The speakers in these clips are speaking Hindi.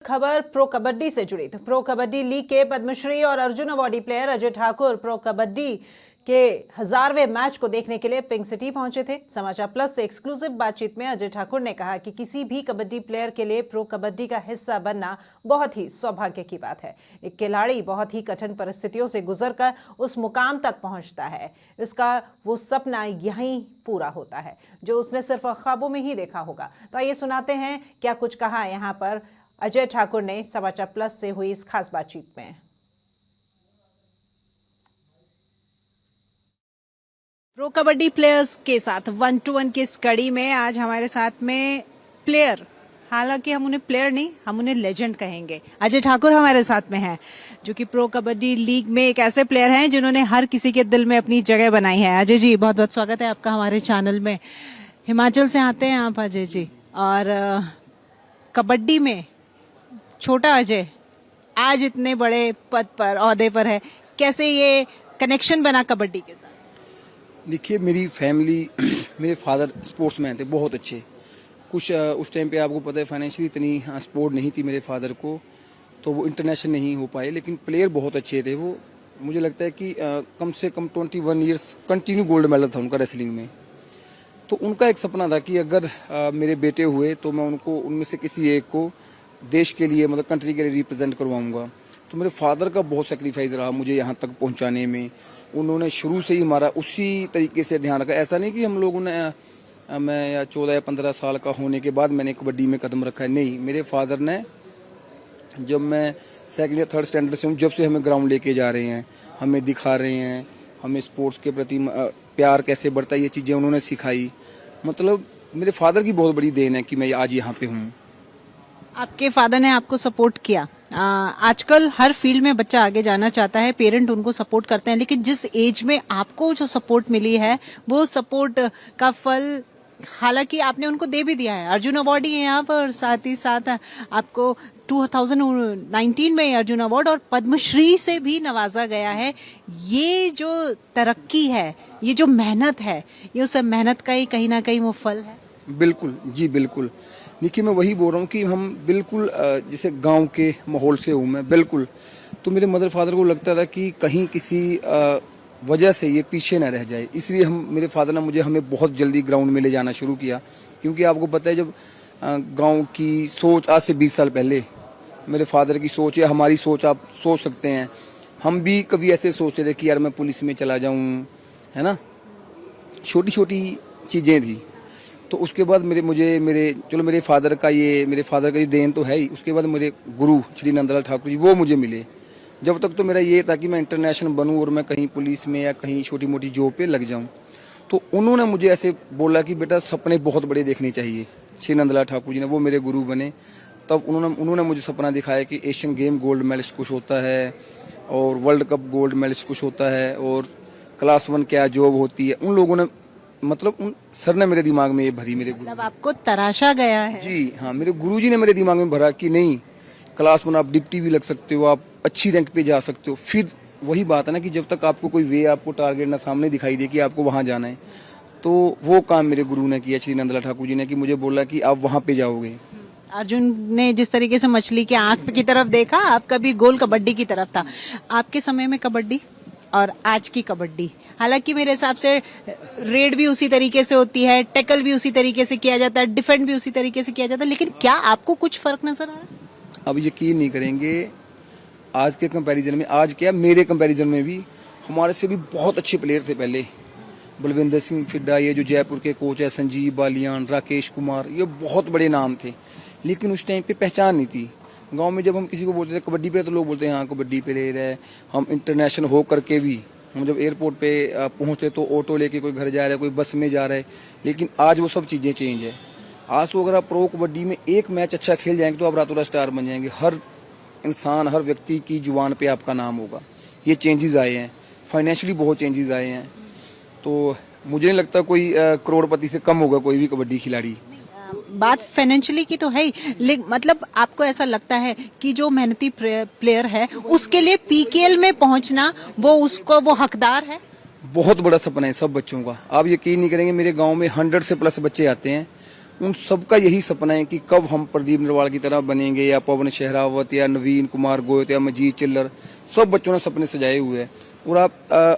खबर प्रो कबड्डी से जुड़ी। तो प्रो कबड्डी लीग के पद्मश्री और Arjun awardee player Ajay Thakur pro kabaddi के 1000वें मैच को देखने के लिए पिंक सिटी पहुंचे थे। समाचार प्लस से एक्सक्लूसिव बातचीत में अजय ठाकुर ने कहा कि किसी भी कबड्डी प्लेयर के लिए प्रो कबड्डी का हिस्सा बनना बहुत ही सौभाग्य की बात है। एक खिलाड़ी बहुत ही कठिन परिस्थितियों से गुजरकर उस मुकाम तक पहुंचता है, इसका वो सपना यहीं पूरा होता है जो उसने सिर्फ ख्वाबों में ही देखा होगा। तो आइए सुनाते हैं क्या कुछ कहा यहाँ पर अजय ठाकुर ने समाचार प्लस से हुई इस खास बातचीत में। प्रो कबड्डी प्लेयर्स के साथ 1-to-1 की इस कड़ी में आज हमारे साथ में प्लेयर, हालांकि हम उन्हें प्लेयर नहीं, हम उन्हें लेजेंड कहेंगे, अजय ठाकुर हमारे साथ में हैं, जो कि प्रो कबड्डी लीग में एक ऐसे प्लेयर हैं जिन्होंने हर किसी के दिल में अपनी जगह बनाई है। अजय जी, बहुत बहुत स्वागत है आपका हमारे चैनल में। हिमाचल से आते हैं आप अजय जी, और कबड्डी में छोटा अजय आज इतने बड़े पद पर, ओहदे पर है, कैसे ये कनेक्शन बना कबड्डी के साथ? देखिए, मेरी फैमिली, मेरे फादर स्पोर्ट्समैन थे, बहुत अच्छे। कुछ उस टाइम पे आपको पता है फाइनेंशियली इतनी सपोर्ट नहीं थी मेरे फादर को, तो वो इंटरनेशनल नहीं हो पाए, लेकिन प्लेयर बहुत अच्छे थे वो। मुझे लगता है कि कम से कम 21 ईयर्स कंटिन्यू गोल्ड मेडल था उनका रेसलिंग में। तो उनका एक सपना था कि अगर मेरे बेटे हुए तो मैं उनको उनमें से किसी एक को देश के लिए, मतलब कंट्री के लिए रिप्रेजेंट करवाऊंगा। तो मेरे फादर का बहुत सेक्रीफाइस रहा मुझे यहाँ तक पहुँचाने में। उन्होंने शुरू से ही हमारा उसी तरीके से ध्यान रखा। ऐसा नहीं कि हम लोगों ने मैं या 14 या 15 साल का होने के बाद मैंने कबड्डी में कदम रखा है, नहीं। मेरे फादर ने, जब मैं सेकंड या थर्ड स्टैंडर्ड से हूँ, जब से हमें ग्राउंड लेके जा रहे हैं, हमें दिखा रहे हैं, हमें स्पोर्ट्स के प्रति प्यार कैसे बढ़ता है, ये चीज़ें उन्होंने सिखाई। मतलब मेरे फादर की बहुत बड़ी देन है कि मैं आज यहाँ पे हूँ। आपके फादर ने आपको सपोर्ट किया। आजकल हर फील्ड में बच्चा आगे जाना चाहता है, पेरेंट उनको सपोर्ट करते हैं, लेकिन जिस एज में आपको जो सपोर्ट मिली है वो सपोर्ट का फल हालांकि आपने उनको दे भी दिया है। अर्जुन अवार्डी हैं आप, और साथ ही साथ आपको 2019 में अर्जुन अवार्ड और पद्मश्री से भी नवाजा गया है। ये जो तरक्की है, ये जो मेहनत है, ये उस मेहनत का ही कहीं ना कहीं वो फल है। बिल्कुल जी, बिल्कुल। देखिए, मैं वही बोल रहा हूँ कि हम बिल्कुल जैसे गांव के माहौल से हूँ मैं, बिल्कुल। तो मेरे मदर फादर को लगता था कि कहीं किसी वजह से ये पीछे न रह जाए, इसलिए मेरे फादर ने हमें बहुत जल्दी ग्राउंड में ले जाना शुरू किया। क्योंकि आपको पता है, जब गांव की सोच आज से 20 साल पहले, मेरे फादर की सोच या हमारी सोच आप सोच सकते हैं, हम भी कभी ऐसे सोचते थे कि यार मैं पुलिस में चला जाऊँ, है ना। छोटी छोटी चीज़ें थी। तो उसके बाद मेरे फादर का ये देन तो है ही। उसके बाद मेरे गुरु श्री नंदलाल ठाकुर जी, वो मुझे मिले। जब तक तो मेरा ये था कि मैं इंटरनेशनल बनूं और मैं कहीं पुलिस में या कहीं छोटी मोटी जॉब पे लग जाऊं। तो उन्होंने मुझे ऐसे बोला कि बेटा, सपने बहुत बड़े देखने चाहिए। श्री नंदलाल ठाकुर जी ने, वो मेरे गुरु बने। तब उन्होंने मुझे सपना दिखाया कि एशियन गेम गोल्ड मेडलिस्ट कुछ होता है, और वर्ल्ड कप गोल्ड मेडलिस्ट कुछ होता है, और क्लास 1 क्या जॉब होती है। उन लोगों ने, मतलब उन सर ने मेरे दिमाग में ये भरी, मेरे गुरु। मतलब आपको तराशा गया है? जी हाँ, मेरे गुरुजी ने मेरे दिमाग में भरा कि नहीं, क्लास 1 आप डिप्टी भी लग सकते हो, आप अच्छी रैंक पे जा सकते हो। फिर वही बात है ना कि जब तक आपको कोई वे, आपको टारगेट ना सामने दिखाई दे कि आपको वहाँ जाना है, तो वो काम मेरे गुरु ने किया, श्री नंदलाल ठाकुर जी ने, कि मुझे बोला कि आप वहाँ पे जाओगे। अर्जुन ने जिस तरीके से मछली के आंख की तरफ देखा, आपका भी गोल कबड्डी की तरफ था। आपके समय में कबड्डी और आज की कबड्डी, हालांकि मेरे हिसाब से रेड भी उसी तरीके से होती है, टैकल भी उसी तरीके से किया जाता है, डिफेंड भी उसी तरीके से किया जाता है, लेकिन क्या आपको कुछ फर्क नजर आ रहा है? अब यकीन नहीं करेंगे, आज के कंपैरिजन में, आज क्या मेरे कंपैरिजन में भी हमारे से भी बहुत अच्छे प्लेयर थे पहले। बलविंदर सिंह फिड्डा, ये जो जयपुर के कोच है, संजीव बालियान, राकेश कुमार, ये बहुत बड़े नाम थे। लेकिन उस टाइम पे पहचान नहीं थी। गांव में जब हम किसी को बोलते थे कबड्डी प्लेयर, तो लोग बोलते हैं हाँ कबड्डी प्लेयर है। हम इंटरनेशनल हो करके भी, हम जब एयरपोर्ट पे पहुंचते तो ऑटो लेके कोई घर जा रहा है, कोई बस में जा रहा है। लेकिन आज वो सब चीज़ें चेंज है। आज तो अगर आप प्रो कबड्डी में एक मैच अच्छा खेल जाएंगे तो आप रातों रात स्टार बन जाएंगे। हर इंसान, हर व्यक्ति की जुबान पे आपका नाम होगा। ये चेंजेस आए हैं, फाइनेंशियली बहुत चेंजेस आए हैं। तो मुझे नहीं लगता कोई करोड़पति से कम होगा कोई भी कबड्डी खिलाड़ी। बात फाइनेंशियली की तो है ही, लेकिन मतलब आपको ऐसा लगता है कि जो मेहनती प्लेयर है उसके लिए पीकेएल में पहुंचना, वो हकदार है? बहुत बड़ा सपना है सब बच्चों का। आप यकीन नहीं करेंगे, मेरे गांव में 100 से प्लस बच्चे आते हैं उन सबका यही सपना है कि कब हम प्रदीप नरवाल की तरह बनेंगे, या पवन शहरावत, या नवीन कुमार गोयत, या मजीद चिल्लर। सब बच्चों ने सपने सजाए हुए हैं। और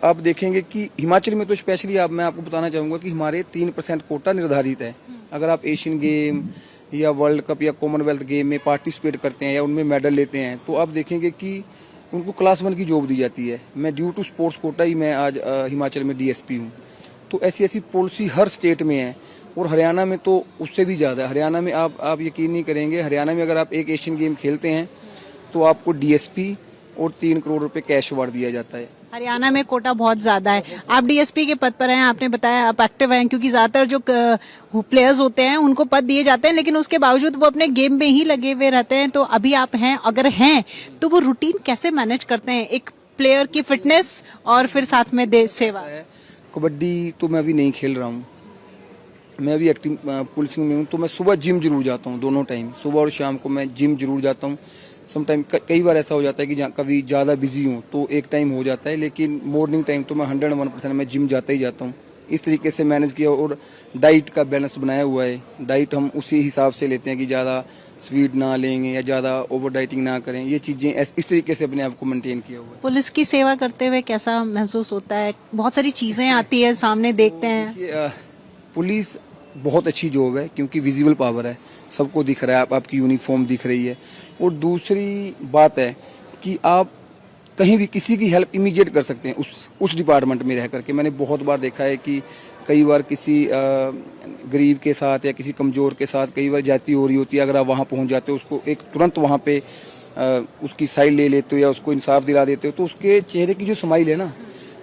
आप देखेंगे कि हिमाचल में तो स्पेशली मैं आपको बताना चाहूँगा कि हमारे 3% कोटा निर्धारित है। अगर आप एशियन गेम या वर्ल्ड कप या कॉमनवेल्थ गेम में पार्टिसिपेट करते हैं या उनमें मेडल लेते हैं, तो आप देखेंगे कि उनको क्लास 1 की जॉब दी जाती है। मैं ड्यू टू स्पोर्ट्स कोटा ही मैं आज हिमाचल में DSP हूँ। तो ऐसी ऐसी पॉलिसी हर स्टेट में है, और हरियाणा में तो उससे भी ज़्यादा है। हरियाणा में आप यकीन नहीं करेंगे, हरियाणा में अगर आप एक एशियन गेम खेलते हैं तो आपको DSP और 3 करोड़ रुपए कैश अवार्ड दिया जाता है। हरियाणा में कोटा बहुत ज्यादा है। आप DSP के पद पर हैं, आपने बताया आप एक्टिव हैं, क्योंकि ज्यादातर जो प्लेयर्स होते हैं उनको पद दिए जाते हैं, लेकिन उसके बावजूद वो अपने गेम में ही लगे हुए रहते हैं। तो अभी आप हैं, अगर हैं तो वो रूटीन कैसे मैनेज करते हैं, एक प्लेयर की फिटनेस और फिर साथ में देश सेवा? कबड्डी तो मैं अभी नहीं खेल रहा हूँ, मैं अभी एक्टिव पुलिसिंग में हूँ। तो मैं सुबह जिम जरूर जाता हूँ, दोनों टाइम सुबह और शाम को मैं जिम जरूर जाता हूँ। समटाइम कई बार ऐसा हो जाता है कि जहाँ कभी ज़्यादा बिजी हूँ तो एक टाइम हो जाता है, लेकिन मॉर्निंग टाइम तो मैं 101% मैं जिम जाता ही जाता हूँ। इस तरीके से मैनेज किया, और डाइट का बैलेंस बनाया हुआ है। डाइट हम उसी हिसाब से लेते हैं कि ज़्यादा स्वीट ना लेंगे या ज़्यादा ओवर डाइटिंग ना करें। ये चीज़ें इस तरीके से अपने आप को मेंटेन किया हुआ है। पुलिस की सेवा करते हुए कैसा महसूस होता है? बहुत सारी चीजें आती है सामने, देखते हैं। देखिए, पुलिस बहुत अच्छी जॉब है, क्योंकि विजिबल पावर है, सबको दिख रहा है, आपकी यूनिफॉर्म दिख रही है। और दूसरी बात है कि आप कहीं भी किसी की हेल्प इमीडिएट कर सकते हैं उस डिपार्टमेंट में रह करके। मैंने बहुत बार देखा है कि कई बार किसी गरीब के साथ या किसी कमज़ोर के साथ कई बार जाती हो रही होती है, अगर आप वहाँ पहुँच जाते हो, उसको एक तुरंत वहाँ पे उसकी साइड ले लेते हो या उसको इंसाफ दिला देते हो, तो उसके चेहरे की जो स्माइल है ना,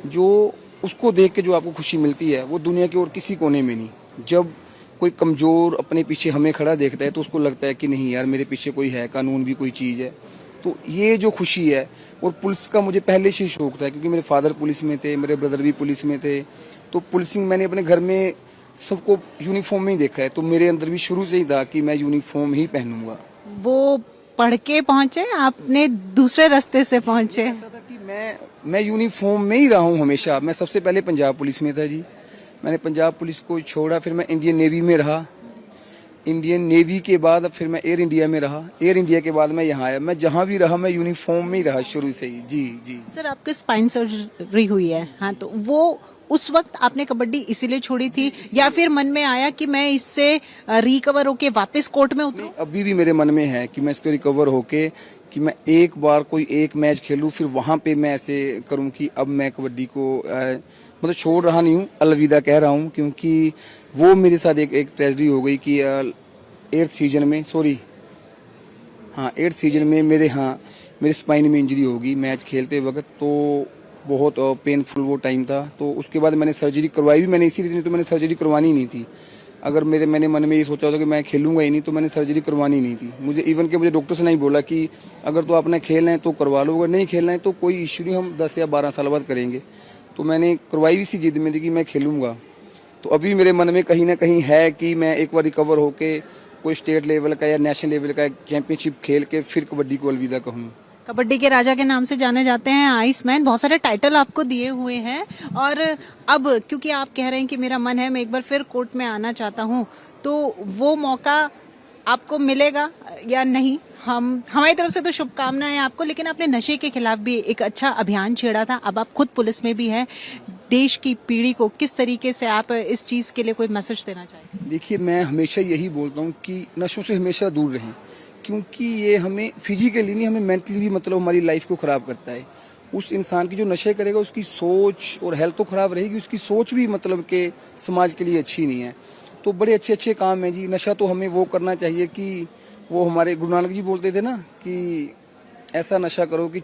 जो उसको देख के जो आपको खुशी मिलती है, वो दुनिया के और किसी कोने में नहीं। जब कोई कमज़ोर अपने पीछे हमें खड़ा देखता है तो उसको लगता है कि नहीं यार, मेरे पीछे कोई है, कानून भी कोई चीज़ है। तो ये जो खुशी है, और पुलिस का मुझे पहले से शौक था, क्योंकि मेरे फादर पुलिस में थे, मेरे ब्रदर भी पुलिस में थे। तो पुलिसिंग मैंने अपने घर में सबको यूनिफॉर्म में ही देखा है, तो मेरे अंदर भी शुरू से ही था कि मैं यूनिफॉर्म ही पहनूंगा। वो पढ़ के पहुंचे, आपने दूसरे रास्ते से पहुंचे? ऐसा था कि मैं यूनिफॉर्म में ही रहा हूँ हमेशा। मैं सबसे पहले पंजाब पुलिस में था जी, मैंने पंजाब पुलिस को छोड़ा, फिर मैं इंडियन नेवी में रहा। इंडियन नेवी के बाद फिर मैं एयर इंडिया में रहा। एयर इंडिया के बाद मैं यहाँ आया। मैं जहाँ भी रहा मैं यूनिफॉर्म में ही रहा शुरू से ही। जी जी। सर, आपकी स्पाइन सर्जरी हुई है, हाँ, तो वो उस वक्त आपने कबड्डी इसीलिए छोड़ी थी, या फिर मन में आया कि मैं इससे रिकवर होके वापस कोर्ट में उतरूं? अभी भी मेरे मन में है कि मैं इसको रिकवर होके कि मैं एक बार कोई एक मैच खेलूं, फिर वहाँ पे मैं ऐसे करूं कि अब मैं कबड्डी को मतलब छोड़ रहा नहीं हूँ, अलविदा कह रहा हूँ। क्योंकि वो मेरे साथ एक ट्रेजेडी हो गई कि 8th सीजन में मेरे स्पाइन में इंजरी होगी मैच खेलते वक्त। तो बहुत पेनफुल वो टाइम था। तो उसके बाद मैंने सर्जरी करवाई भी, मैंने इसीलिए, नहीं तो मैंने सर्जरी करवानी नहीं थी। अगर मैंने मन में ये सोचा होता कि मैं खेलूंगा ही नहीं, तो मैंने सर्जरी करवानी नहीं थी। मुझे डॉक्टर ने नहीं बोला कि अगर तो आपने खेलना है तो करवा लो, अगर नहीं खेलना है तो कोई इश्यू नहीं, हम 10 या 12 साल बाद करेंगे। तो मैंने करवाई भी इसी जिद में थी कि मैं खेलूंगा। तो अभी मेरे मन में कहीं ना कहीं है कि मैं एक बार रिकवर होके कोई स्टेट लेवल का या नेशनल लेवल का चैंपियनशिप खेल के फिर कबड्डी को अलविदा कहूँ। कबड्डी के राजा के नाम से जाने जाते हैं आइसमैन, बहुत सारे टाइटल आपको दिए हुए हैं, और अब क्योंकि आप कह रहे हैं कि मेरा मन है मैं एक बार फिर कोर्ट में आना चाहता हूं, तो वो मौका आपको मिलेगा या नहीं? हमारी तरफ से तो शुभकामनाएं आपको, लेकिन आपने नशे के खिलाफ भी एक अच्छा अभियान छेड़ा था, अब आप खुद पुलिस में भी हैं। देश की पीढ़ी को किस तरीके से आप इस चीज़ के लिए कोई मैसेज देना चाहेंगे? देखिए, मैं हमेशा यही बोलता हूँ कि नशों से हमेशा दूर रहें, क्योंकि ये हमें फिजिकली नहीं, हमें मेंटली भी मतलब हमारी लाइफ को ख़राब करता है। उस इंसान की जो नशे करेगा उसकी सोच और हेल्थ तो ख़राब रहेगी, उसकी सोच भी मतलब के समाज के लिए अच्छी नहीं है। तो बड़े अच्छे अच्छे काम हैं जी। नशा तो हमें वो करना चाहिए कि वो हमारे गुरु नानक जी बोलते थे ना कि ऐसा नशा करो कि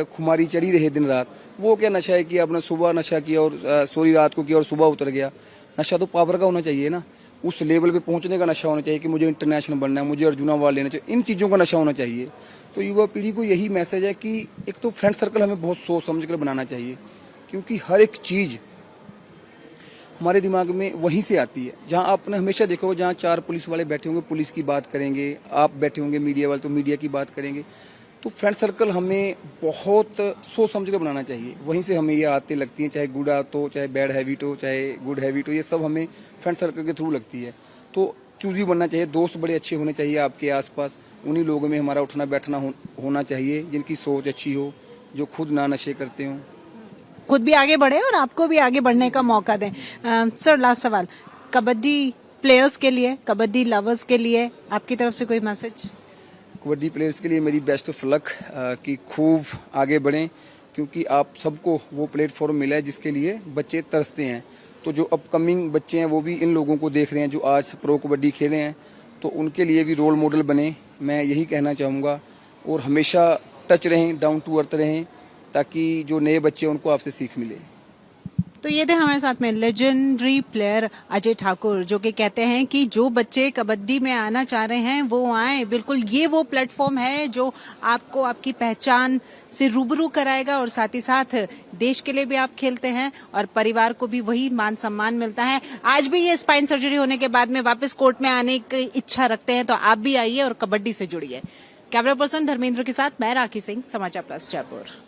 खुमारी चढ़ी रहे दिन रात। वो क्या नशा है कि आपने सुबह नशा किया और रात को किया और सुबह उतर गया। नशा तो पावर का होना चाहिए ना, उस लेवल पे पहुंचने का नशा होना चाहिए कि मुझे इंटरनेशनल बनना है, मुझे अर्जुन अवार्ड लेना चाहिए, इन चीज़ों का नशा होना चाहिए। तो युवा पीढ़ी को यही मैसेज है कि एक तो फ्रेंड सर्कल हमें बहुत सोच समझ कर बनाना चाहिए, क्योंकि हर एक चीज़ हमारे दिमाग में वहीं से आती है। जहाँ आपने हमेशा देखोगे जहाँ 4 पुलिस वाले बैठे होंगे पुलिस की बात करेंगे, आप बैठे होंगे मीडिया वाले तो मीडिया की बात करेंगे। तो फ्रेंड सर्कल हमें बहुत सोच समझ कर बनाना चाहिए, वहीं से हमें ये आदतें लगती हैं, चाहे गुड आदत हो, चाहे बैड हैबिट हो, चाहे गुड हैबिट हो, ये सब हमें फ्रेंड सर्कल के थ्रू लगती है। तो चूजी बनना चाहिए, दोस्त बड़े अच्छे होने चाहिए आपके आसपास, उन्हीं लोगों में हमारा उठना बैठना होना चाहिए जिनकी सोच अच्छी हो, जो खुद ना नशे करते हों। खुद भी आगे बढ़े और आपको भी आगे बढ़ने का मौका दें। सर, लास्ट सवाल, कबड्डी प्लेयर्स के लिए, कबड्डी लवर्स के लिए आपकी तरफ से कोई मैसेज? कबड्डी प्लेयर्स के लिए मेरी बेस्ट ऑफ लक कि खूब आगे बढ़ें, क्योंकि आप सबको वो प्लेटफॉर्म मिला है जिसके लिए बच्चे तरसते हैं। तो जो अपकमिंग बच्चे हैं वो भी इन लोगों को देख रहे हैं जो आज प्रो कबड्डी खेले हैं, तो उनके लिए भी रोल मॉडल बने, मैं यही कहना चाहूँगा। और हमेशा टच रहें, डाउन टू अर्थ रहें, ताकि जो नए बच्चे हैं उनको आपसे सीख मिले। तो ये थे हमारे साथ में लेजेंडरी प्लेयर अजय ठाकुर, जो कि कहते हैं कि जो बच्चे कबड्डी में आना चाह रहे हैं वो आए। बिल्कुल ये वो प्लेटफॉर्म है जो आपको आपकी पहचान से रूबरू कराएगा और साथ ही साथ देश के लिए भी आप खेलते हैं और परिवार को भी वही मान सम्मान मिलता है। आज भी ये स्पाइन सर्जरी होने के बाद में वापस कोर्ट में आने की इच्छा रखते हैं तो आप भी आइए और कबड्डी से जुड़िए। कैमरा पर्सन धर्मेंद्र के साथ मैं राखी सिंह, समाचार प्लस जयपुर।